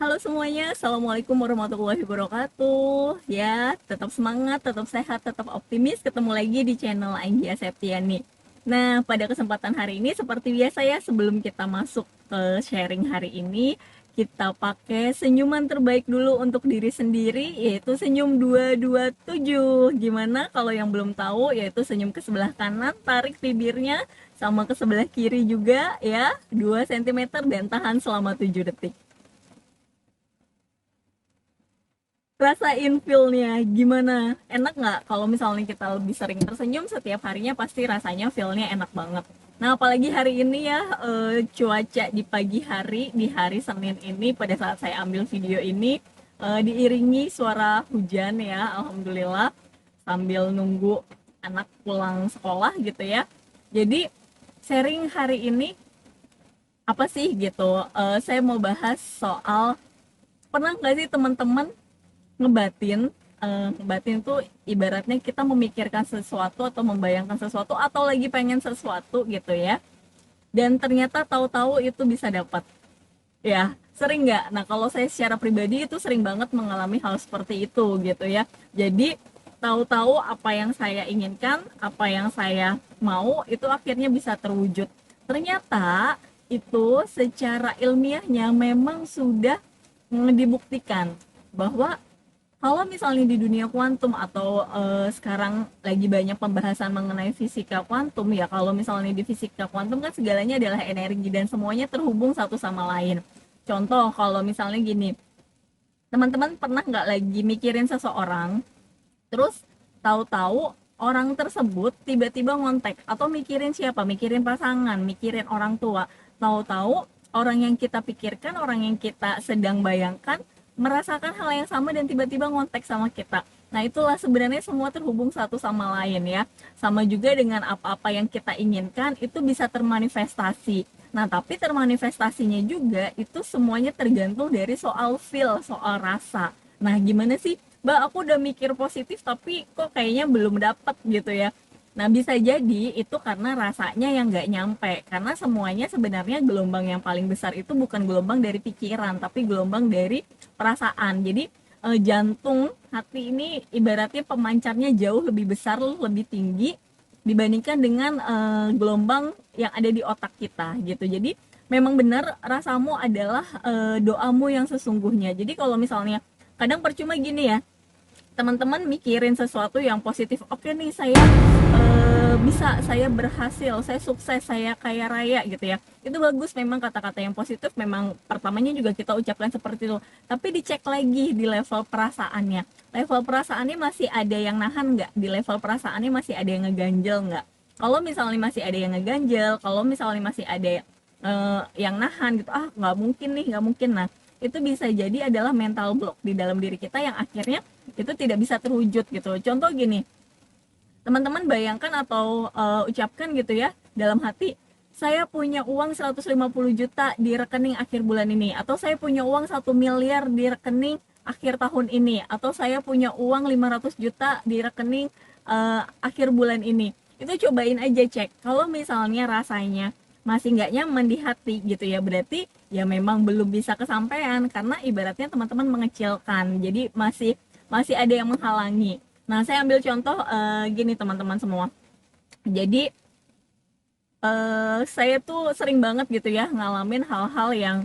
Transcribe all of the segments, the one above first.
Halo semuanya, Assalamualaikum warahmatullahi wabarakatuh. Ya, tetap semangat, tetap sehat, tetap optimis. Ketemu lagi di channel Anggia Septiani. Nah, pada kesempatan hari ini seperti biasa ya, sebelum kita masuk ke sharing hari ini, kita pakai senyuman terbaik dulu untuk diri sendiri, yaitu senyum 227. Gimana kalau yang belum tahu, yaitu senyum ke sebelah kanan, tarik bibirnya, sama ke sebelah kiri juga ya, 2 cm dan tahan selama 7 detik. Rasain feel-nya gimana? Enak nggak kalau misalnya kita lebih sering tersenyum setiap harinya, pasti rasanya feel-nya enak banget. Nah, apalagi hari ini ya, cuaca di pagi hari, di hari Senin ini, pada saat saya ambil video ini, diiringi suara hujan ya, alhamdulillah, sambil nunggu anak pulang sekolah gitu ya. Jadi sharing hari ini apa sih gitu? Saya mau bahas soal, pernah nggak sih teman-teman ngebatin, ngebatin tuh ibaratnya kita memikirkan sesuatu atau membayangkan sesuatu atau lagi pengen sesuatu gitu ya, dan ternyata tahu-tahu itu bisa dapat ya, sering nggak? Nah, kalau saya secara pribadi itu sering banget mengalami hal seperti itu gitu ya. Jadi tahu-tahu apa yang saya inginkan, apa yang saya mau itu akhirnya bisa terwujud. Ternyata itu secara ilmiahnya memang sudah dibuktikan bahwa kalau misalnya di dunia kuantum atau sekarang lagi banyak pembahasan mengenai fisika kuantum ya, kalau misalnya di fisika kuantum kan segalanya adalah energi dan semuanya terhubung satu sama lain. Contoh kalau misalnya gini, teman-teman pernah nggak lagi mikirin seseorang, terus tahu-tahu orang tersebut tiba-tiba ngontek, atau mikirin siapa, mikirin pasangan, mikirin orang tua, tahu-tahu orang yang kita pikirkan, orang yang kita sedang bayangkan merasakan hal yang sama dan tiba-tiba ngontek sama kita. Nah, itulah sebenarnya semua terhubung satu sama lain ya. Sama juga dengan apa-apa yang kita inginkan itu bisa termanifestasi. Nah, tapi termanifestasinya juga itu semuanya tergantung dari soal feel, soal rasa. Nah, gimana sih, Mbak, aku udah mikir positif tapi kok kayaknya belum dapet gitu ya. Nah, bisa jadi itu karena rasanya yang nggak nyampe. Karena semuanya sebenarnya gelombang yang paling besar itu bukan gelombang dari pikiran, tapi gelombang dari perasaan. Jadi jantung hati ini ibaratnya pemancarnya jauh lebih besar, lebih tinggi dibandingkan dengan gelombang yang ada di otak kita gitu. Jadi memang benar rasamu adalah doamu yang sesungguhnya. Jadi kalau misalnya kadang percuma gini ya, teman-teman mikirin sesuatu yang positif, oke nih saya bisa, saya berhasil, saya sukses, saya kaya raya gitu ya, itu bagus, memang kata-kata yang positif memang pertamanya juga kita ucapkan seperti itu, tapi dicek lagi di level perasaannya, level perasaannya masih ada yang nahan nggak, di level perasaannya masih ada yang ngeganjel nggak. Kalau misalnya masih ada yang ngeganjel, kalau misalnya masih ada yang nahan gitu, ah nggak mungkin nih, nggak mungkin, nah itu bisa jadi adalah mental block di dalam diri kita yang akhirnya itu tidak bisa terwujud gitu. Contoh gini, teman-teman bayangkan atau ucapkan gitu ya dalam hati, saya punya uang 150 juta di rekening akhir bulan ini, atau saya punya uang 1 miliar di rekening akhir tahun ini, atau saya punya uang 500 juta di rekening akhir bulan ini. Itu cobain aja, cek kalau misalnya rasanya masih nggak nyaman di hati gitu ya, berarti ya memang belum bisa kesampaian, karena ibaratnya teman-teman mengecilkan, jadi masih masih ada yang menghalangi. Nah, saya ambil contoh gini teman-teman semua. Jadi saya tuh sering banget gitu ya ngalamin hal-hal yang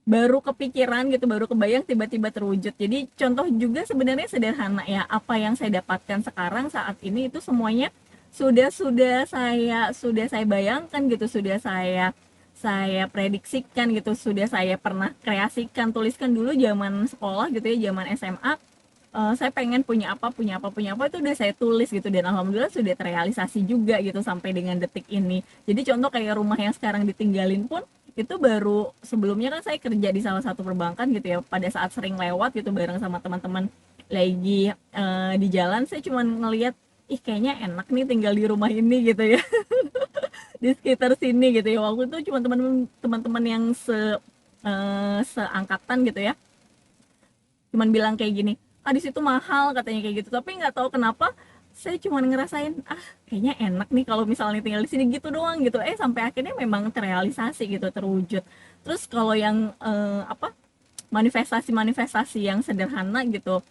baru kepikiran gitu, baru kebayang tiba-tiba terwujud. Jadi contoh juga sebenarnya sederhana ya, apa yang saya dapatkan sekarang saat ini itu semuanya sudah saya bayangkan gitu, sudah saya prediksikan gitu, sudah saya pernah kreasikan, tuliskan dulu zaman sekolah gitu ya, zaman SMA. Saya pengen punya apa, punya apa, punya apa, itu udah saya tulis gitu, dan alhamdulillah sudah terrealisasi juga gitu sampai dengan detik ini. Jadi contoh kayak rumah yang sekarang ditinggalin pun itu baru, sebelumnya kan saya kerja di salah satu perbankan gitu ya, pada saat sering lewat gitu bareng sama teman-teman lagi di jalan, saya cuma ngelihat, ih kayaknya enak nih tinggal di rumah ini gitu ya, di sekitar sini gitu ya. Waktu itu cuma teman-teman yang seangkatan gitu ya, cuman bilang kayak gini, ah di situ mahal katanya kayak gitu, tapi nggak tahu kenapa saya cuma ngerasain, ah kayaknya enak nih kalau misalnya tinggal di sini gitu doang gitu, sampai akhirnya memang terrealisasi gitu, terwujud. Terus kalau yang apa, manifestasi yang sederhana gitu.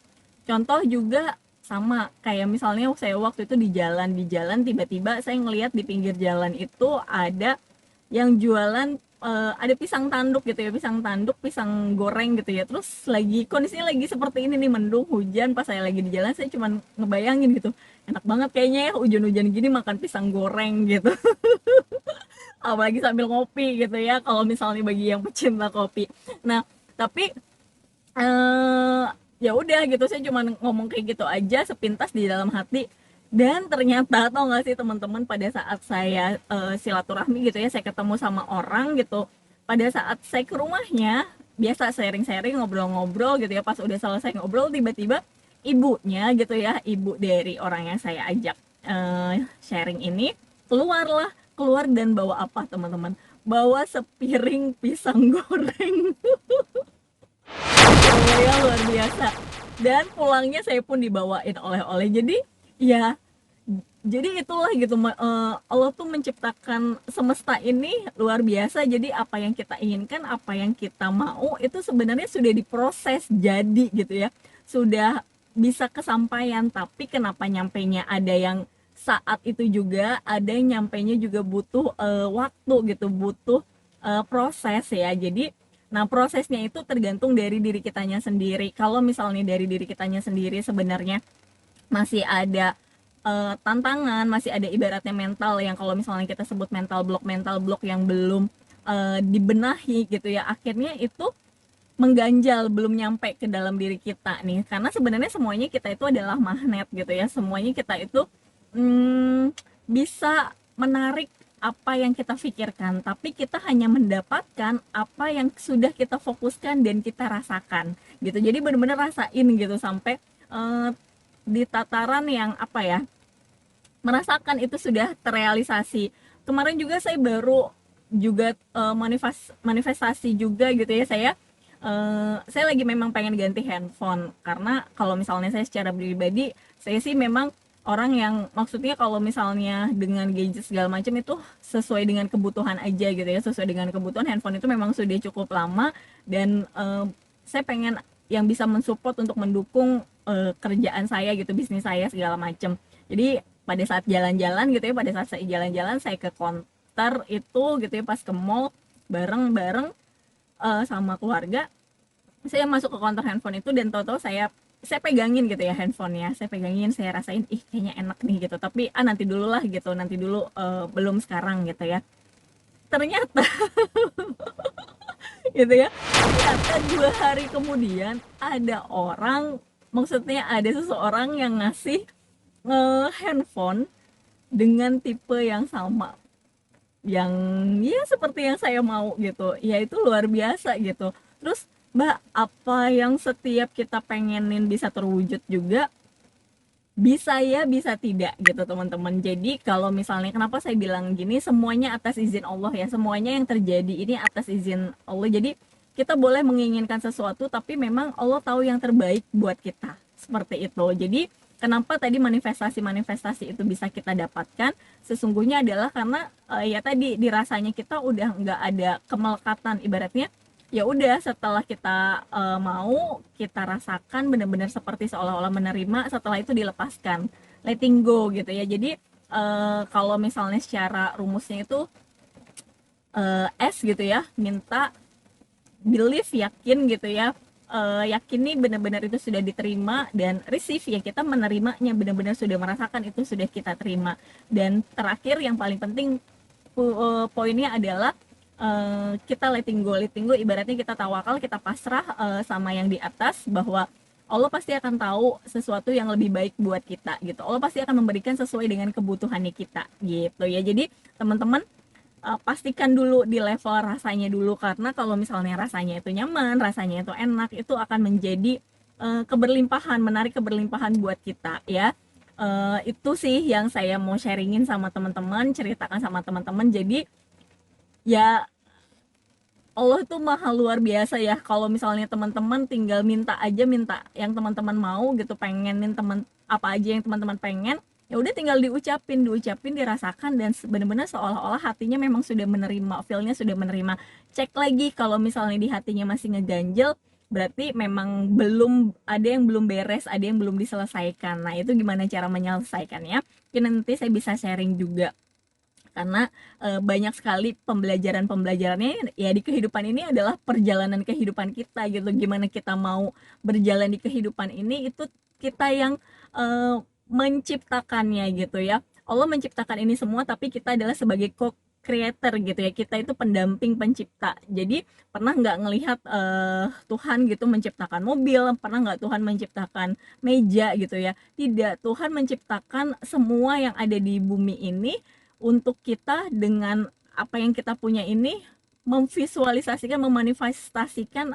Contoh juga sama kayak misalnya saya waktu itu di jalan tiba-tiba saya ngelihat di pinggir jalan itu ada yang jualan, ada pisang tanduk gitu ya, pisang tanduk, pisang goreng gitu ya. Terus lagi kondisinya lagi seperti ini nih, mendung, hujan, pas saya lagi di jalan saya cuman ngebayangin gitu, enak banget kayaknya ya hujan-hujan gini makan pisang goreng gitu. Apalagi sambil ngopi gitu ya, kalau misalnya bagi yang pecinta kopi. Nah, tapi eh ya udah gitu, saya cuma ngomong kayak gitu aja sepintas di dalam hati. Dan ternyata tau gak sih teman-teman, pada saat saya silaturahmi gitu ya, saya ketemu sama orang gitu, pada saat saya ke rumahnya biasa sharing-sharing, ngobrol-ngobrol gitu ya, pas udah selesai ngobrol tiba-tiba ibunya gitu ya, ibu dari orang yang saya ajak sharing ini keluar dan bawa apa teman-teman, bawa sepiring pisang goreng. Ya luar biasa. Dan pulangnya saya pun dibawain oleh-oleh. Jadi ya, jadi itulah gitu, Allah tuh menciptakan semesta ini luar biasa. Jadi apa yang kita inginkan, apa yang kita mau itu sebenarnya sudah diproses jadi gitu ya, sudah bisa kesampaian. Tapi kenapa nyampainya ada yang saat itu juga, ada yang nyampainya juga butuh waktu gitu, butuh proses ya. Jadi nah, prosesnya itu tergantung dari diri kitanya sendiri. Kalau misalnya dari diri kitanya sendiri sebenarnya masih ada tantangan, masih ada ibaratnya mental yang kalau misalnya kita sebut mental block yang belum dibenahi gitu ya, akhirnya itu mengganjal, belum nyampe ke dalam diri kita nih. Karena sebenarnya semuanya kita itu adalah magnet gitu ya, semuanya kita itu hmm, bisa menarik apa yang kita pikirkan, tapi kita hanya mendapatkan apa yang sudah kita fokuskan dan kita rasakan gitu. Jadi benar-benar rasain gitu sampai eh, di tataran yang apa ya, merasakan itu sudah terrealisasi. Kemarin juga saya baru juga manifestasi juga gitu ya, saya lagi memang pengen ganti handphone. Karena kalau misalnya saya secara pribadi, saya sih memang orang yang maksudnya kalau misalnya dengan gadget segala macam itu sesuai dengan kebutuhan aja gitu ya, sesuai dengan kebutuhan. Handphone itu memang sudah cukup lama dan saya pengen yang bisa mensupport untuk mendukung kerjaan saya gitu, bisnis saya segala macam. Jadi pada saat jalan-jalan gitu ya, pada saat saya jalan-jalan saya ke counter itu gitu ya, pas ke mall bareng-bareng sama keluarga, saya masuk ke counter handphone itu dan tahu-tahu saya pegangin gitu ya handphonenya, saya pegangin, saya rasain ih kayaknya enak nih gitu, tapi nanti dulu lah gitu, nanti dulu, belum sekarang gitu ya. Ternyata gitu ya, ternyata 2 hari kemudian ada orang, maksudnya ada seseorang yang ngasih handphone dengan tipe yang sama, yang ya seperti yang saya mau gitu ya, itu luar biasa gitu. Terus mbak, apa yang setiap kita pengenin bisa terwujud juga bisa ya bisa tidak gitu teman-teman. Jadi kalau misalnya kenapa saya bilang gini, semuanya atas izin Allah ya, semuanya yang terjadi ini atas izin Allah. Jadi kita boleh menginginkan sesuatu tapi memang Allah tahu yang terbaik buat kita, seperti itu. Jadi kenapa tadi manifestasi itu bisa kita dapatkan, sesungguhnya adalah karena ya tadi dirasanya kita udah nggak ada kemelekatan, ibaratnya ya udah setelah kita mau kita rasakan benar-benar seperti seolah-olah menerima, setelah itu dilepaskan, letting go gitu ya. Jadi kalau misalnya secara rumusnya itu S gitu ya, minta, believe, yakin gitu ya. Yakin nih benar-benar itu sudah diterima, dan receive ya kita menerimanya, benar-benar sudah merasakan itu sudah kita terima. Dan terakhir yang paling penting poinnya adalah kita letting go ibaratnya kita tawakal, kita pasrah sama yang di atas, bahwa Allah pasti akan tahu sesuatu yang lebih baik buat kita gitu. Allah pasti akan memberikan sesuai dengan kebutuhannya kita gitu ya. Jadi teman-teman, pastikan dulu di level rasanya dulu, karena kalau misalnya rasanya itu nyaman, rasanya itu enak, itu akan menjadi keberlimpahan, menarik keberlimpahan buat kita ya. Itu sih yang saya mau sharingin sama teman-teman, ceritakan sama teman-teman. Jadi ya, Allah tuh maha luar biasa ya. Kalau misalnya teman-teman tinggal minta aja, minta yang teman-teman mau gitu, pengenin teman apa aja yang teman-teman pengen, ya udah tinggal diucapin, dirasakan, dan benar-benar seolah-olah hatinya memang sudah menerima, feelnya sudah menerima. Cek lagi kalau misalnya di hatinya masih ngeganjel, berarti memang belum ada yang belum beres, ada yang belum diselesaikan. Nah, itu gimana cara menyelesaikannya? Mungkin nanti saya bisa sharing juga, karena banyak sekali pembelajarannya ya di kehidupan ini adalah perjalanan kehidupan kita gitu. Gimana kita mau berjalan di kehidupan ini, itu kita yang menciptakannya gitu ya. Allah menciptakan ini semua, tapi kita adalah sebagai co-creator gitu ya. Kita itu pendamping pencipta. Jadi pernah nggak ngelihat Tuhan gitu menciptakan mobil, pernah nggak Tuhan menciptakan meja gitu ya? Tidak, Tuhan menciptakan semua yang ada di bumi ini untuk kita dengan apa yang kita punya ini memvisualisasikan, memanifestasikan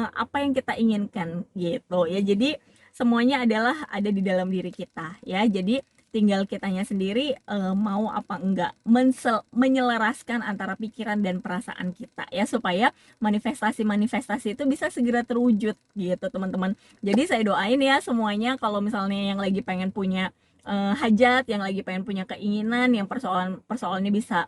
apa yang kita inginkan gitu ya. Jadi semuanya adalah ada di dalam diri kita ya. Jadi tinggal kitanya sendiri mau apa enggak menyelaraskan antara pikiran dan perasaan kita ya, supaya manifestasi-manifestasi itu bisa segera terwujud gitu teman-teman. Jadi saya doain ya semuanya, kalau misalnya yang lagi pengen punya hajat, yang lagi pengen punya keinginan, yang persoalannya bisa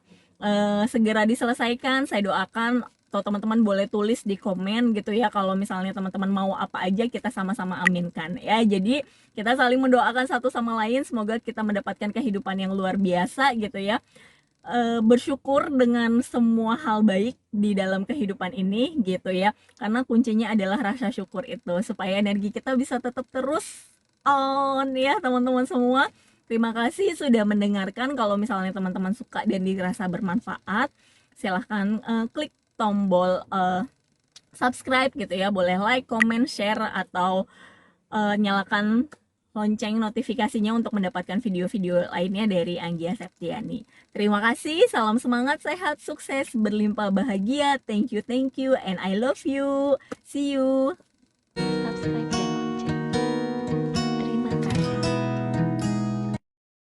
segera diselesaikan, saya doakan. Atau teman-teman boleh tulis di komen gitu ya, kalau misalnya teman-teman mau apa aja, kita sama-sama aminkan ya. Jadi kita saling mendoakan satu sama lain, semoga kita mendapatkan kehidupan yang luar biasa gitu ya. Bersyukur dengan semua hal baik di dalam kehidupan ini gitu ya, karena kuncinya adalah rasa syukur itu, supaya energi kita bisa tetap terus on ya teman-teman semua. Terima kasih sudah mendengarkan. Kalau misalnya teman-teman suka dan dirasa bermanfaat, silahkan klik tombol subscribe gitu ya, boleh like, comment, share, atau nyalakan lonceng notifikasinya untuk mendapatkan video-video lainnya dari Anggia Septiani. Terima kasih, salam semangat, sehat, sukses, berlimpah bahagia. Thank you, and I love you. See you.